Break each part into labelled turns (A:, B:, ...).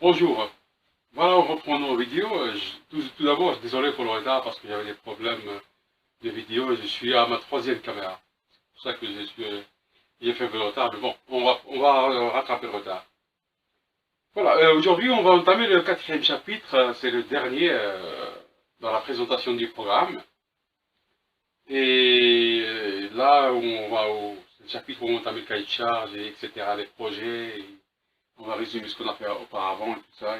A: Bonjour, voilà, on reprend nos vidéos. Tout d'abord, désolé pour le retard parce qu'il y avait des problèmes de vidéo et je suis à ma troisième caméra. C'est pour ça que j'ai fait un peu de retard, mais bon, on va rattraper le retard. Voilà, aujourd'hui on va entamer le quatrième chapitre, c'est le dernier dans la présentation du programme. Et là, on va au chapitre où on entame le cahier de charge, et etc., les projets, et on va résumer ce qu'on a fait auparavant et tout ça.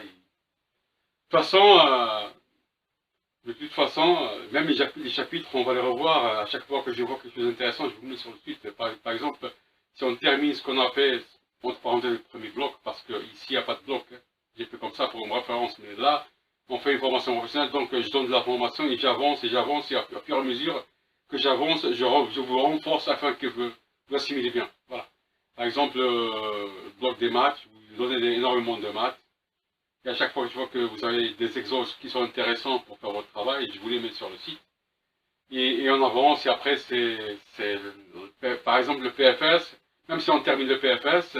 A: De toute façon, même les chapitres, on va les revoir à chaque fois que je vois quelque chose d'intéressant, je vous mets sur le site. Par exemple, si on termine ce qu'on a fait, entre parenthèses, le premier bloc, parce qu'ici, il n'y a pas de bloc, hein. J'ai fait comme ça pour une référence, mais là, on fait une formation professionnelle, donc je donne de la formation et j'avance, et au fur et à mesure que j'avance, je vous renforce afin que vous assimilez bien. Voilà. Par exemple, le bloc des maths, je vous donne énormément de maths. Et à chaque fois que je vois que vous avez des exos qui sont intéressants pour faire votre travail, je vous les mets sur le site. Et on avance, et après, par exemple, le PFS, même si on termine le PFS,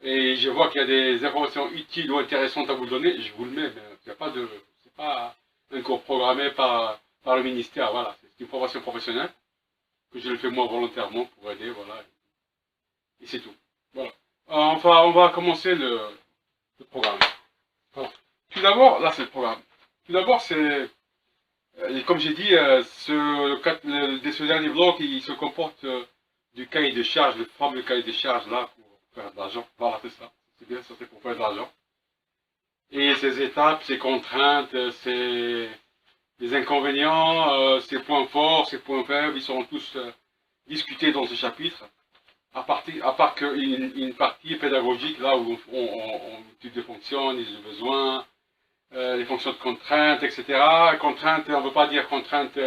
A: et je vois qu'il y a des informations utiles ou intéressantes à vous donner, je vous le mets, mais c'est pas un cours programmé par le ministère, voilà. C'est une formation professionnelle, que je le fais moi volontairement pour aider, voilà. Et c'est tout. Voilà. On va commencer le programme. Voilà. Tout d'abord, là c'est le programme. Tout d'abord, comme j'ai dit, ce dernier bloc, il se comporte du cahier de charge, le fameux cahier de charge là pour faire de l'argent. Voilà, c'est ça. C'est bien, ça c'est pour faire de l'argent. Et ces étapes, ces contraintes, les inconvénients, ses points forts, ses points faibles, ils seront tous discutés dans ce chapitre. À part qu'une partie pédagogique, là où on étudie les fonctions, les besoins, les fonctions de contrainte, etc. Contrainte, on ne veut pas dire contrainte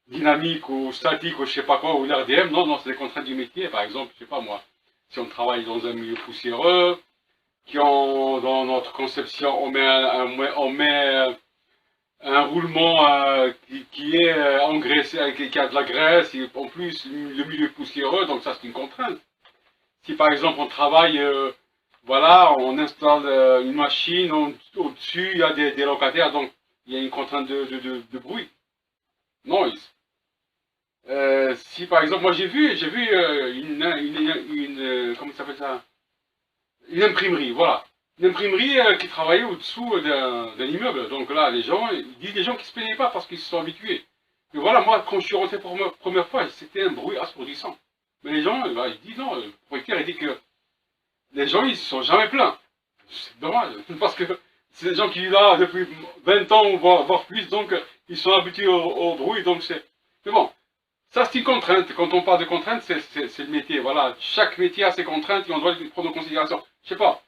A: dynamique ou statique ou je sais pas quoi, ou l'RDM, non, non, c'est des contraintes du métier, par exemple, je sais pas moi, si on travaille dans un milieu poussiéreux, dans notre conception, on met un roulement qui est engraissé, qui a de la graisse, et en plus le milieu est poussiéreux, donc ça c'est une contrainte. Si par exemple on travaille, voilà, on installe une machine, au-dessus il y a des locataires, donc il y a une contrainte de bruit, noise. Si par exemple, moi j'ai vu comment ça s'appelle ça? Une imprimerie, voilà. Une imprimerie qui travaillait au-dessous d'un immeuble. Donc là, ils disent les gens qui ne se plaignaient pas parce qu'ils se sont habitués. Mais voilà, moi, quand je suis rentré pour la première fois, c'était un bruit assourdissant. Mais les gens, bah, ils disent non, le propriétaire, il dit que les gens, ils ne se sont jamais plaints. C'est dommage, parce que c'est des gens qui vivent là depuis 20 ans, voire plus, donc ils sont habitués au bruit, donc c'est... Mais bon, ça c'est une contrainte. Quand on parle de contrainte, c'est le métier. Voilà, chaque métier a ses contraintes et on doit les prendre en considération. Je sais pas,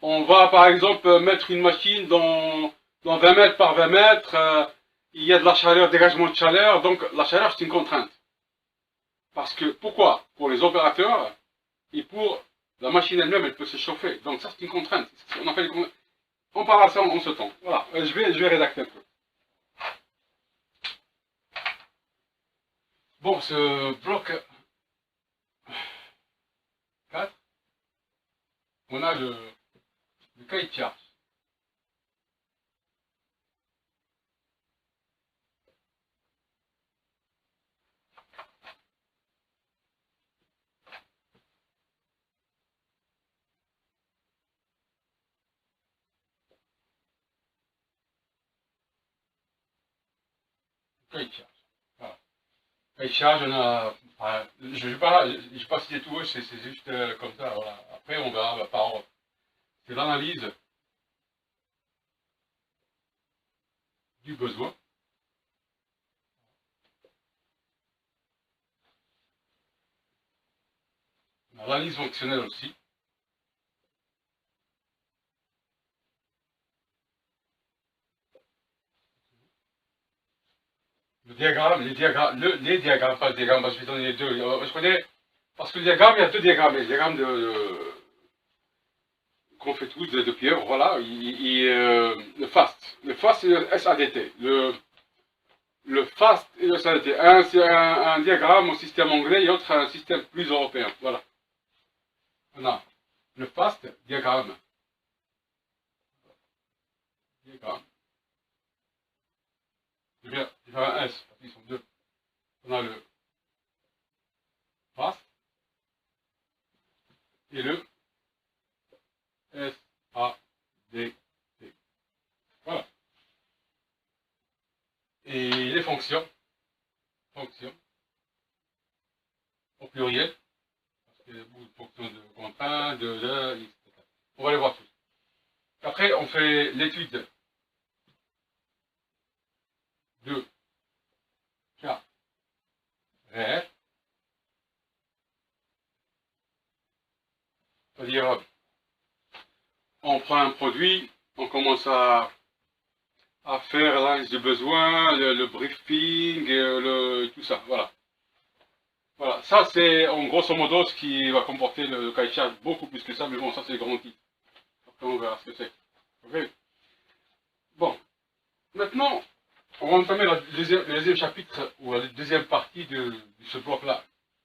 A: on va par exemple mettre une machine dans 20 mètres par 20 mètres, il y a de la chaleur, dégagement de chaleur, donc la chaleur c'est une contrainte. Parce que, pourquoi? Pour les opérateurs et pour la machine elle-même, elle peut se chauffer. Donc ça c'est une contrainte. On appelle on parle à ça en ce temps. Voilà, je vais rédacter un peu. Bon, ce bloc 4, on a le cahier de charge. Cahier de charge. Voilà. Cahier de charge, on a... je ne vais pas citer tout, c'est juste comme ça. Voilà. Après, on verra par ordre. C'est l'analyse du besoin. L'analyse fonctionnelle aussi. Le diagramme, pas le diagramme, parce que je vais donner les deux. Je connais, parce que le diagramme, il y a deux diagrammes. Le diagramme qu'on fait tous depuis heure, voilà. Le FAST. Le FAST, c'est le SADT. Le FAST et le SADT. Un, c'est un diagramme au système anglais et l'autre, un système plus européen. Voilà. On a le FAST, diagramme quand même. Je vais faire un S, parce qu'ils sont deux. On a le FAST et le SADT. Voilà. Et les fonctions au pluriel, parce qu'il y a beaucoup de fonctions de contraintes, etc. On va les voir tous. Après, on fait l'étude de cas réels, c'est-à-dire on prend un produit, on commence à faire l'analyse de besoin, le briefing, tout ça, voilà. Voilà, ça c'est en grosso modo ce qui va comporter le cahier de charge, beaucoup plus que ça, mais bon, ça c'est le grand titre. Après on verra ce que c'est. Ok. Bon, maintenant, on va entamer le deuxième chapitre, ou la deuxième partie de ce bloc-là,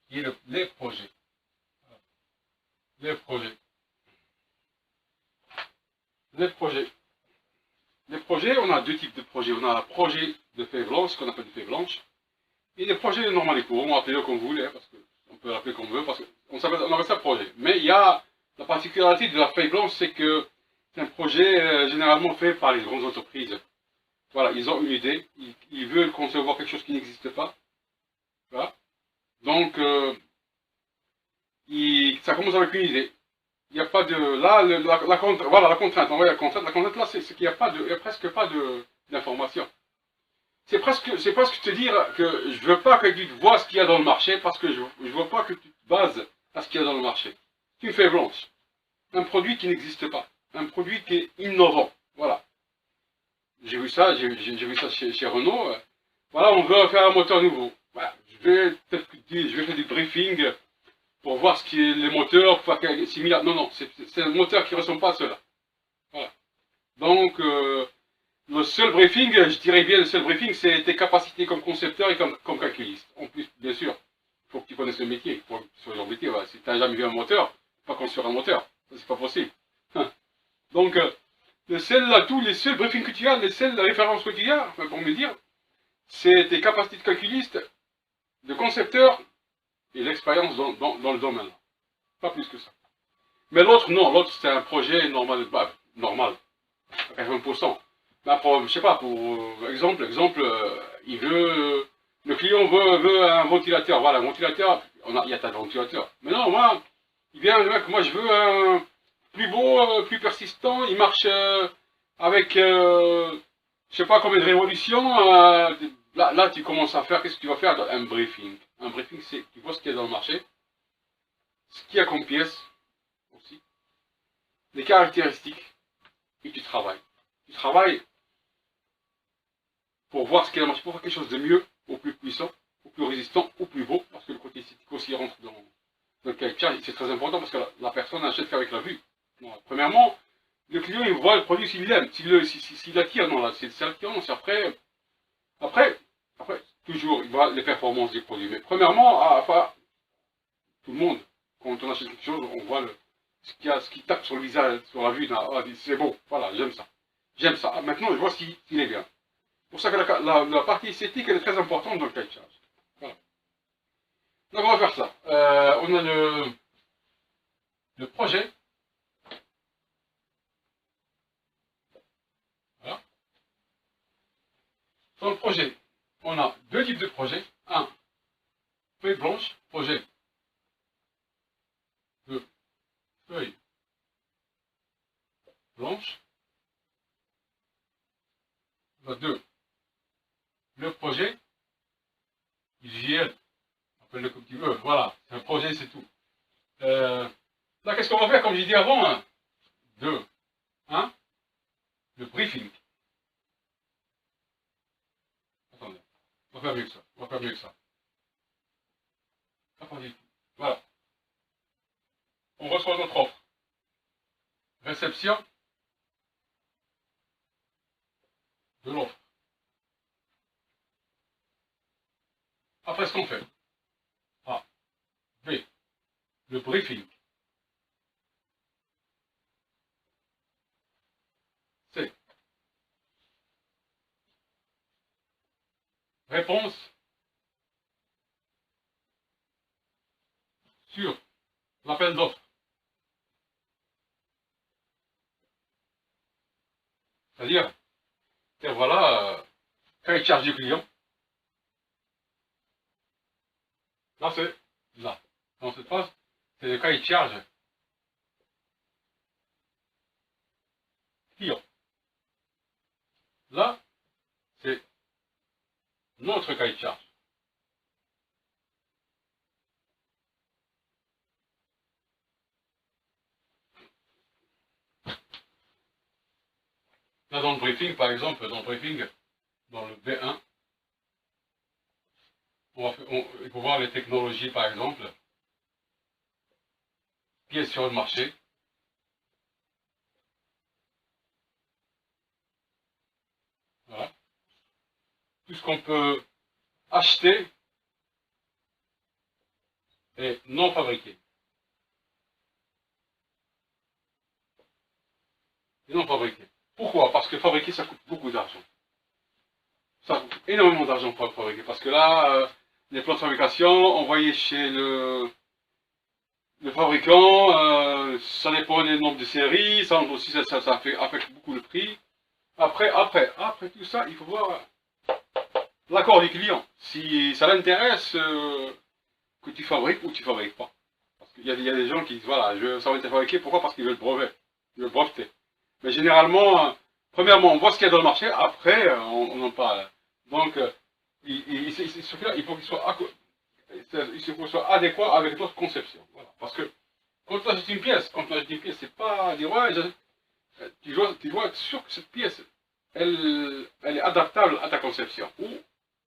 A: qui est les projets. Les projets. Les projets. Les projets, on a deux types de projets. On a un projet de feuille blanche, ce qu'on appelle une feuille blanche, et des projets normaux et courants, on va appeler comme vous voulez, parce qu'on peut l'appeler comme on veut, parce qu'on appelle ça projet. Mais il y a la particularité de la feuille blanche, c'est que c'est un projet généralement fait par les grandes entreprises. Voilà, ils ont une idée, ils veulent concevoir quelque chose qui n'existe pas. Voilà. Donc, ça commence avec une idée. Il n'y a pas de... Là, voilà, la contrainte, on voit la contrainte là, c'est qu'il n'y a, presque pas d'information. C'est presque te dire que je veux pas que tu vois ce qu'il y a dans le marché, parce que je veux pas que tu te bases à ce qu'il y a dans le marché. C'est une feuille blanche. Un produit qui n'existe pas. Un produit qui est innovant. Voilà. J'ai vu ça chez Renault. Voilà, on veut faire un moteur nouveau. Voilà. Je vais faire du briefing pour voir ce qui est les moteurs, pour faire similaire. Non, non, c'est un moteur qui ne ressemble pas à cela. Voilà. Donc, le seul briefing, je dirais bien le seul briefing, c'est tes capacités comme concepteur et comme calculiste. En plus, bien sûr, il faut que tu connaisses le métier. Il faut que tu sois en métier. Voilà. Si tu n'as jamais vu un moteur, pas construire un moteur. Ça, c'est pas possible. Donc, les seuls briefings que tu as, les seules références que tu as, enfin, pour me dire, c'est tes capacités de calculiste, de concepteur et l'expérience dans le domaine. Pas plus que ça. Mais l'autre, non. L'autre, c'est un projet normal, normal, à 80%. Bah, je sais pas, pour exemple, le client veut un ventilateur. Voilà, un ventilateur, il y a tas de ventilateurs. Mais non, il vient, le mec, moi je veux un plus beau, plus persistant, il marche avec, je sais pas combien de révolutions. Là, tu commences à faire, qu'est-ce que tu vas faire? Un briefing. Un briefing, c'est, tu vois ce qu'il y a dans le marché, ce qu'il y a comme pièce aussi, les caractéristiques, et tu travailles. Tu travailles pour voir ce qu'il y a dans le marché, pour faire quelque chose de mieux, au plus puissant, au plus résistant, au plus beau, parce que le côté esthétique aussi rentre dans le cahier de charge, c'est très important parce que la personne n'achète qu'avec la vue. Non, premièrement, le client il voit le produit s'il l'aime, s'il attire, non, là, c'est l'attirance. Après, toujours, il voit les performances du produit. Mais premièrement, tout le monde, quand on achète quelque chose, on voit ce qui tape sur le visage, sur la vue, c'est beau, voilà, j'aime ça. J'aime ça. Ah, maintenant, je vois s'il est bien. C'est pour ça que la partie esthétique, elle est très importante dans le cahier de charge. Voilà. Donc, on va faire ça. On a le projet. Voilà. Dans le projet, on a deux types de projets. Un, feuille blanche, projet. Deux, feuille blanche. Deux, le projet, JL, appelle-le comme tu veux. Voilà, c'est un projet, c'est tout. Là, qu'est-ce qu'on va faire, comme j'ai dit avant? 1, 2, 1, le briefing. Attendez, on va faire mieux que ça. On va faire mieux que ça. Attendez. Voilà. On reçoit notre offre. Réception de l'offre. Après, ce qu'on fait. A. B. Le briefing. C. réponse sur l'appel d'offres. C'est-à-dire, voilà, cahier de charge du client. Là, c'est là. Dans cette phase, c'est le cahier de charge client. Là, c'est notre cahier de charge. Là, dans le briefing, par exemple, dans le B1, il faut voir les technologies, par exemple, pièces sur le marché. Voilà. Tout ce qu'on peut acheter et non fabriqué. Et non fabriqué. Pourquoi? Parce que fabriquer, ça coûte beaucoup d'argent. Ça coûte énormément d'argent pour fabriquer. Parce que là, les plans de fabrication, envoyés chez le fabricant, ça dépend du nombre de séries, ça aussi, ça affecte beaucoup le prix. Après tout ça, il faut voir l'accord du client. Si ça l'intéresse que tu fabriques ou tu fabriques pas. Parce qu'il y a des gens qui disent, voilà, ça va être fabriqué, pourquoi? Parce qu'ils veulent le brevet, ils veulent breveter. Mais généralement, premièrement, on voit ce qu'il y a dans le marché, après, on en parle. Donc, il faut qu'il soit adéquat avec notre conception. Voilà. Parce que quand tu achètes une pièce, c'est pas dire, ouais, tu dois être sûr que cette pièce, elle est adaptable à ta conception. Ou,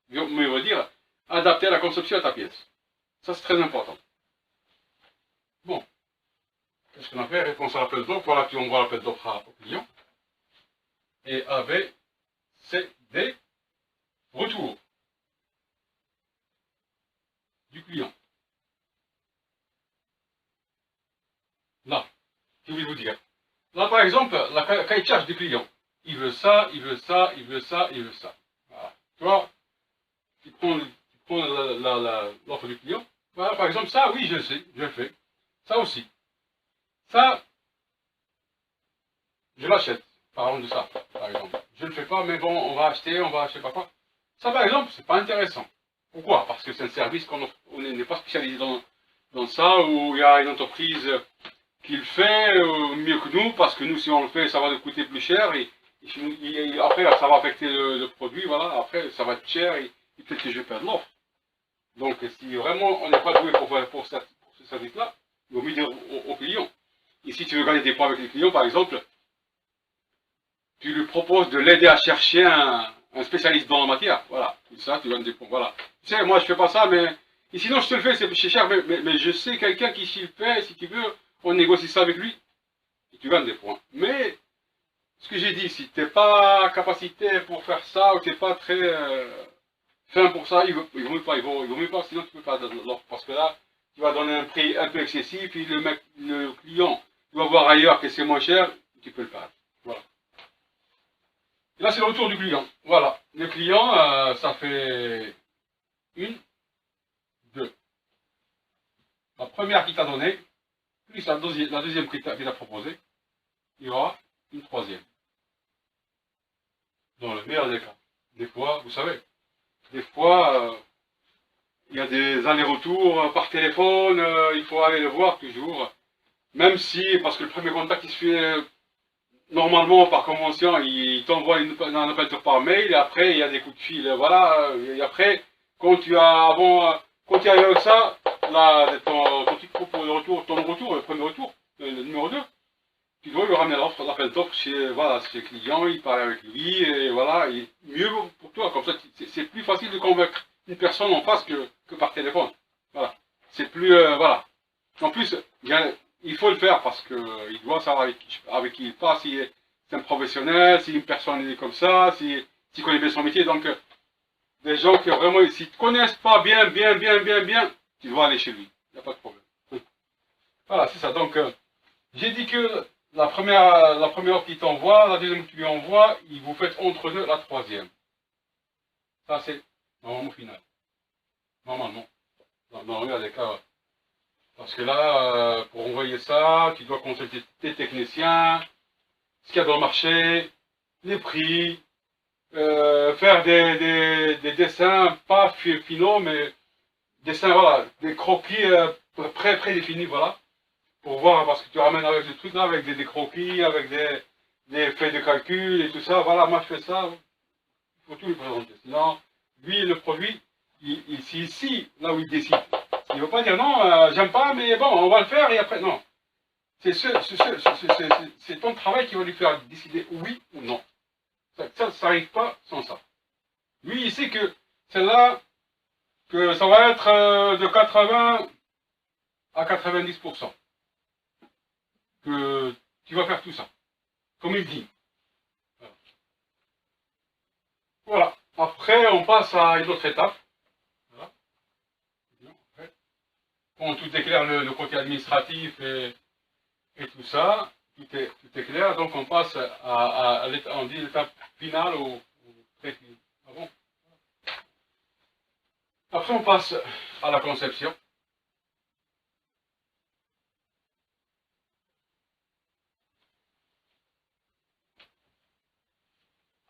A: mieux veut dire, adapter la conception à ta pièce. Ça, c'est très important. Bon. Qu'est-ce qu'on a fait? Réponse à l'appel d'offres. Voilà, tu envoies l'appel d'offres au client. Et avec des retours du client. Là, je vais vous dire. Là, par exemple, la cahier de charge du client. Il veut ça, il veut ça, il veut ça, il veut ça. Voilà. Tu vois, tu prends l'offre du client. Voilà, par exemple, ça, oui, je le sais, je le fais. Ça aussi. Ça, je l'achète. Parlons de ça, par exemple. Je ne le fais pas, mais bon, on va acheter pas quoi. Ça, par exemple, c'est pas intéressant. Pourquoi? Parce que c'est un service qu'on n'est pas spécialisé dans ça, où il y a une entreprise qui le fait mieux que nous, parce que nous, si on le fait, ça va nous coûter plus cher, et après, ça va affecter le produit, voilà, après, ça va être cher, et peut-être que je vais perdre l'offre. Donc, si vraiment on n'est pas doué pour ce service-là, il vaut mieux dire au client. Et si tu veux gagner des points avec les clients, par exemple, tu lui proposes de l'aider à chercher un spécialiste dans la matière. Voilà. Tout ça, tu gagnes des points. Voilà. Tu sais, moi, je fais pas ça, mais et sinon, je te le fais, c'est cher, mais je sais quelqu'un qui s'y le fait, si tu veux, on négocie ça avec lui, et tu gagnes des points. Mais, ce que j'ai dit, si tu n'es pas capacité pour faire ça, ou tu n'es pas très fin pour ça, il vaut mieux pas, sinon tu peux pas donner l'offre. Parce que là, tu vas donner un prix un peu excessif, puis le client doit voir ailleurs que c'est moins cher, tu peux le perdre. Voilà. Et là, c'est le retour du client. Voilà. Le client, ça fait une, deux. La première qu'il t'a donnée, plus la deuxième qu'il t'a proposée, il y aura une troisième. Dans le meilleur des cas. Des fois, vous savez, des fois, il y a des allers-retours par téléphone, il faut aller le voir toujours. Même si, parce que le premier contact, il se fait normalement par convention, il t'envoie un appel par mail, et après, il y a des coups de fil, voilà. Et après, quand tu arrives avec ça, là, ton truc pour le retour, le premier retour, le numéro 2, tu dois lui ramener l'appel d'offres chez le client, il parle avec lui, et voilà, et mieux pour toi, comme ça, c'est plus facile de convaincre une personne en face que par téléphone. Voilà. C'est plus, voilà. En plus, il faut le faire parce qu'il doit savoir avec qui il passe, si c'est un professionnel, si une personne est comme ça, s'il connaît bien son métier. Donc, des gens qui vraiment, s'ils ne te connaissent pas bien, tu dois aller chez lui. Il n'y a pas de problème. Voilà, c'est ça. Donc, j'ai dit que la première qui t'envoie, la deuxième qui lui envoie, vous faites entre deux la troisième. Ça, c'est normalement final. Normalement. Dans le des cas. Parce que là, pour envoyer ça, tu dois consulter tes techniciens, ce qu'il y a dans le marché, les prix, faire des dessins, pas finaux, mais dessins, voilà, des croquis prédéfinis, voilà, pour voir, parce que tu ramènes avec des trucs là, avec des croquis, avec des faits de calcul et tout ça, voilà, moi je fais ça, il faut tout lui présenter. Sinon, lui, le produit, c'est ici, là où il décide. Il ne veut pas dire non, j'aime pas, mais bon, on va le faire et après, non. C'est ton travail qui va lui faire décider oui ou non. Ça n'arrive pas sans ça. Lui, il sait que celle-là, que ça va être de 80 à 90%. Que tu vas faire tout ça. Comme il dit. Voilà. Après, on passe à une autre étape. Voilà. Quand tout est clair, le côté administratif et tout ça, tout est clair. Donc on passe à l'étape finale au très-final. Ah bon? Après, on passe à la conception.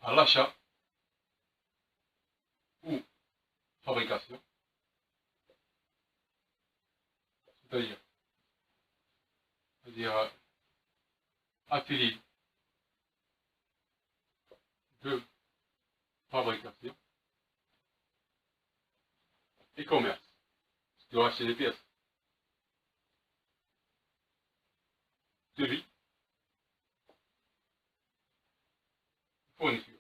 A: À l'achat ou fabrication. C'est-à-dire atelier de fabrication et commerce. Tu dois acheter des pièces. Devis, fourniture.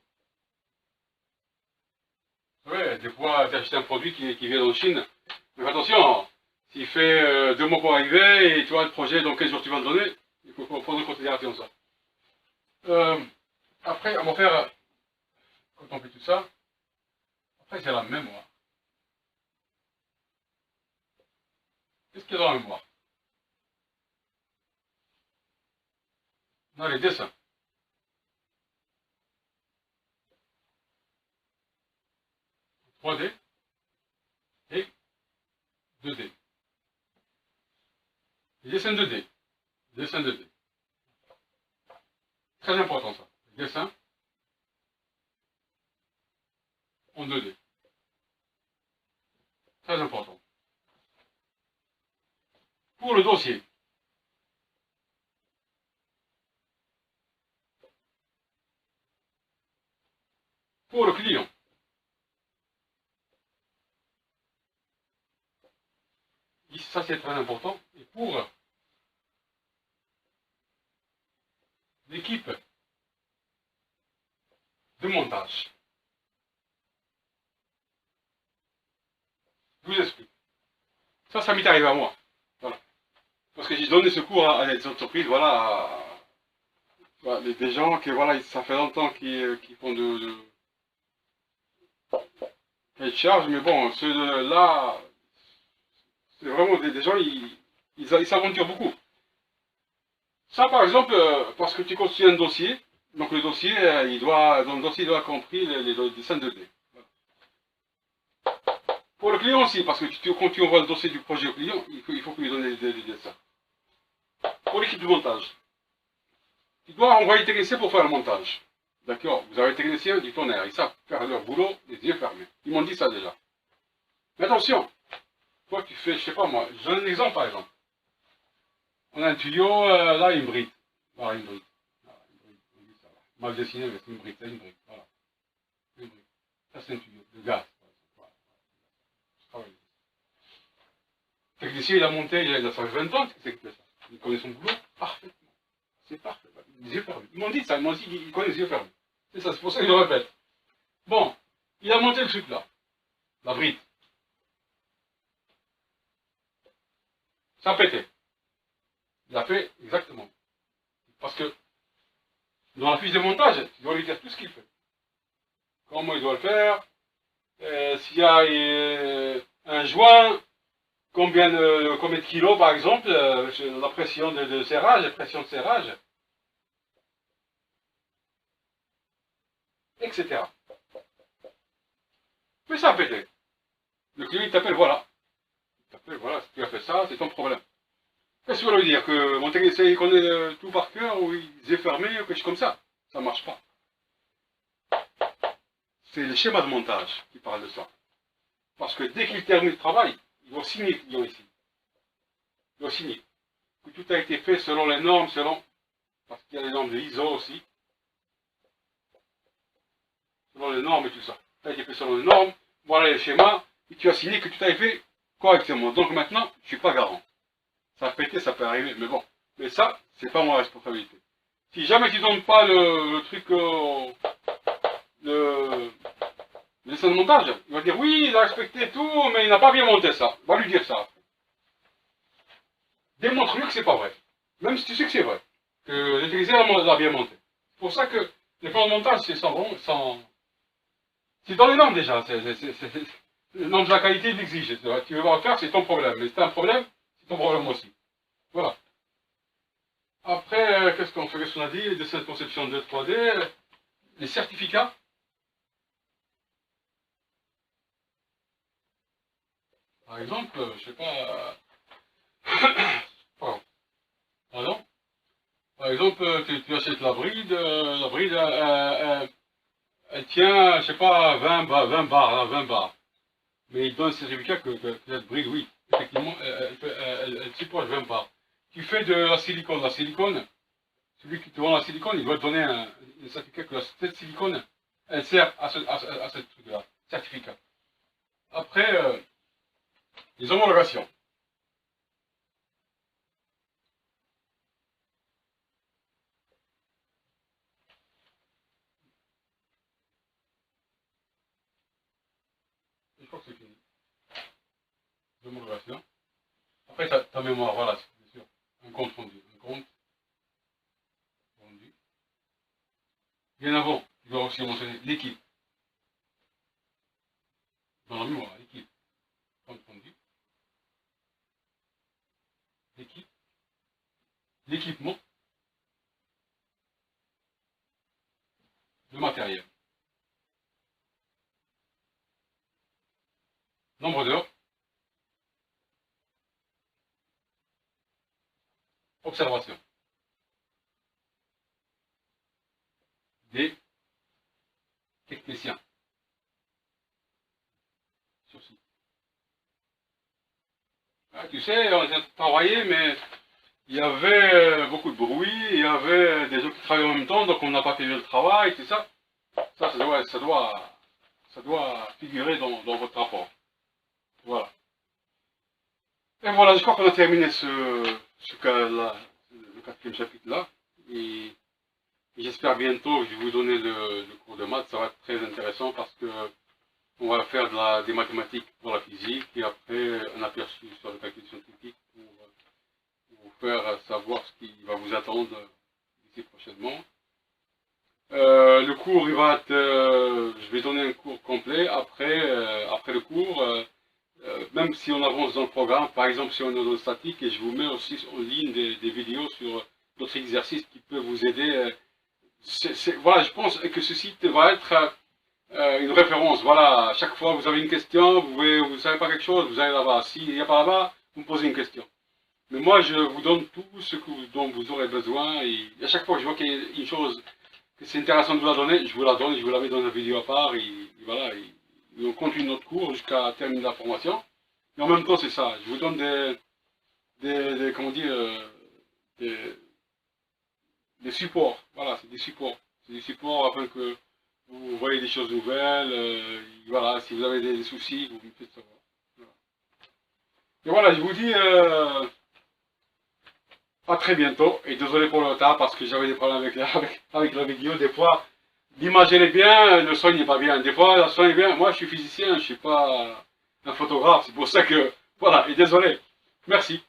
A: Ouais, des fois, tu achètes un produit qui vient de Chine. Mais attention, s'il fait 2 mois pour arriver et tu vois le projet, dans 15 jours tu vas le donner, il faut prendre en considération ça. Après, on va faire, quand on fait tout ça, après c'est la mémoire. Qu'est-ce qu'il y a dans la mémoire? Dans les dessins. 3D et 2D. Les dessins 2D. Dessin 2D. Très important ça. Les dessins en 2D. Très important. Pour le dossier. Pour le client. Ça c'est très important. Et pour l'équipe de montage. Je vous explique. Ça m'est arrivé à moi. Voilà. Parce que j'ai donné ce cours à des entreprises, voilà, des gens qui, voilà, ça fait longtemps qu'ils font de charge, mais bon, ceux-là, c'est vraiment des gens, ils s'aventurent beaucoup. Ça, par exemple, parce que tu construis un dossier, donc le dossier, dans le dossier, il doit être compris les dessins 2D. Voilà. Pour le client aussi, parce que quand tu envoies le dossier du projet au client, il faut qu'il lui donne des dessins. Pour l'équipe de montage, tu dois envoyer des techniciens pour faire le montage. D'accord? Vous avez des techniciens du tonnerre, ils savent faire leur boulot les yeux fermés. Ils m'ont dit ça déjà. Mais attention, toi tu fais, je sais pas moi, je donne un exemple par exemple. On a un tuyau, là une brique. Voilà, une brique. Voilà, une brique, ça va. Mal dessiné, mais c'est une brique, voilà. Une brique. Ça c'est un tuyau de gaz. Voilà. Le technicien il a monté, il a fait 20 ans, c'est que ça. Il connaît son boulot parfaitement. C'est parfait. Les yeux fermés. Ils m'ont dit ça, ils m'ont dit qu'ils connaissent les yeux fermés. C'est ça, c'est pour ça que je le répète. Bon, il a monté le truc là. La brique. Ça a pété. Il a fait exactement. Parce que dans la fiche de montage, tu dois lui dire tout ce qu'il fait. Comment il doit le faire, s'il y a un joint, combien de kilos par exemple, la pression de serrage, la pression de serrage, etc. fais ça péter. Le client il t'appelle, voilà. Il t'appelle, voilà, si tu as fait ça, c'est ton problème. Qu'est-ce que ça veut dire? Que mon technicien il connaît tout par cœur, ou il est fermé, ou quelque chose comme ça? Ça ne marche pas. C'est le schéma de montage qui parle de ça. Parce que dès qu'il termine le travail, il doit signer le client ici. Il doit signer. Que tout a été fait selon les normes, parce qu'il y a les normes de ISO aussi. Selon les normes et tout ça. Tout a été fait selon les normes, voilà les schémas, et tu as signé que tout a été fait correctement. Donc maintenant, je ne suis pas garant. Ça a pété, ça peut arriver, mais bon. Mais ça, c'est pas ma responsabilité. Si jamais tu ne donnes pas le truc, le dessin de montage, il va dire oui, il a respecté tout, mais il n'a pas bien monté ça. Va lui dire ça. Démontre-lui que c'est pas vrai. Même si tu sais que c'est vrai. Que l'utilisateur l'a bien monté. C'est pour ça que les plans de montage, c'est c'est dans les normes déjà. Les normes de la qualité l'exigent. Tu veux pas le faire, c'est ton problème. Mais si c'est un problème, c'est ton problème aussi. Voilà. Après, qu'est-ce qu'on fait? Qu'est-ce qu'on a dit? Les dessins de conception 2 3D, les certificats. Par exemple, je sais pas. Pardon. Par exemple, tu achètes la bride, elle tient, je sais pas, 20 bars. Mais il donne un certificat que cette bride, oui, effectivement, elle supporte 20 bars. Tu fais de la silicone. La silicone, celui qui te vend la silicone, il doit te donner un certificat que cette silicone, elle sert à ce truc-là, certificat. Après, les homologations. Je crois que c'est fini. Les homologations. Après, ta mémoire, voilà, bien sûr. Un compte rendu. Un compte rendu. Bien avant, tu dois aussi mentionner l'équipe. Dans la mémoire, l'équipe. Compte rendu. L'équipe. L'équipement. Le matériel. Nombre d'heures. Observation. Des techniciens. Sur site. Ah, tu sais, on a travaillé, mais il y avait beaucoup de bruit, il y avait des gens qui travaillaient en même temps, donc on n'a pas fait le travail, c'est ça. Ça doit figurer dans votre rapport. Voilà. Et voilà, je crois qu'on a terminé ce cas-là, le quatrième chapitre là. Et j'espère bientôt que je vais vous donner le cours de maths. Ça va être très intéressant parce que on va faire des mathématiques pour la physique et après un aperçu sur le calcul scientifique pour vous faire savoir ce qui va vous attendre ici prochainement. Le cours, il va être, je vais donner un cours complet. Après le cours, même si on avance dans le programme, par exemple si on est dans le statique, et je vous mets aussi en ligne des vidéos sur d'autres exercices qui peuvent vous aider. Voilà, je pense que ce site va être une référence. Voilà, à chaque fois que vous avez une question, vous ne savez pas quelque chose, vous allez là-bas. S'il n'y a pas là-bas, vous me posez une question. Mais moi, je vous donne tout ce dont vous aurez besoin. Et à chaque fois que je vois qu'il y a une chose que c'est intéressant de vous la donner, je vous la donne, je vous la mets dans une vidéo à part. Et voilà, et on continue notre cours jusqu'à terminer la formation. Mais en même temps, c'est ça. Je vous donne comment dire, des supports. Voilà, c'est des supports. C'est des supports afin que vous voyez des choses nouvelles. Voilà, si vous avez des soucis, vous me faites savoir. Voilà. Et voilà, je vous dis à très bientôt. Et désolé pour le retard parce que j'avais des problèmes avec la vidéo. Des fois, l'image elle est bien, le son n'est pas bien. Des fois, le son est bien. Moi, je suis physicien, je ne suis pas un photographe. C'est pour ça que, voilà, et désolé. Merci.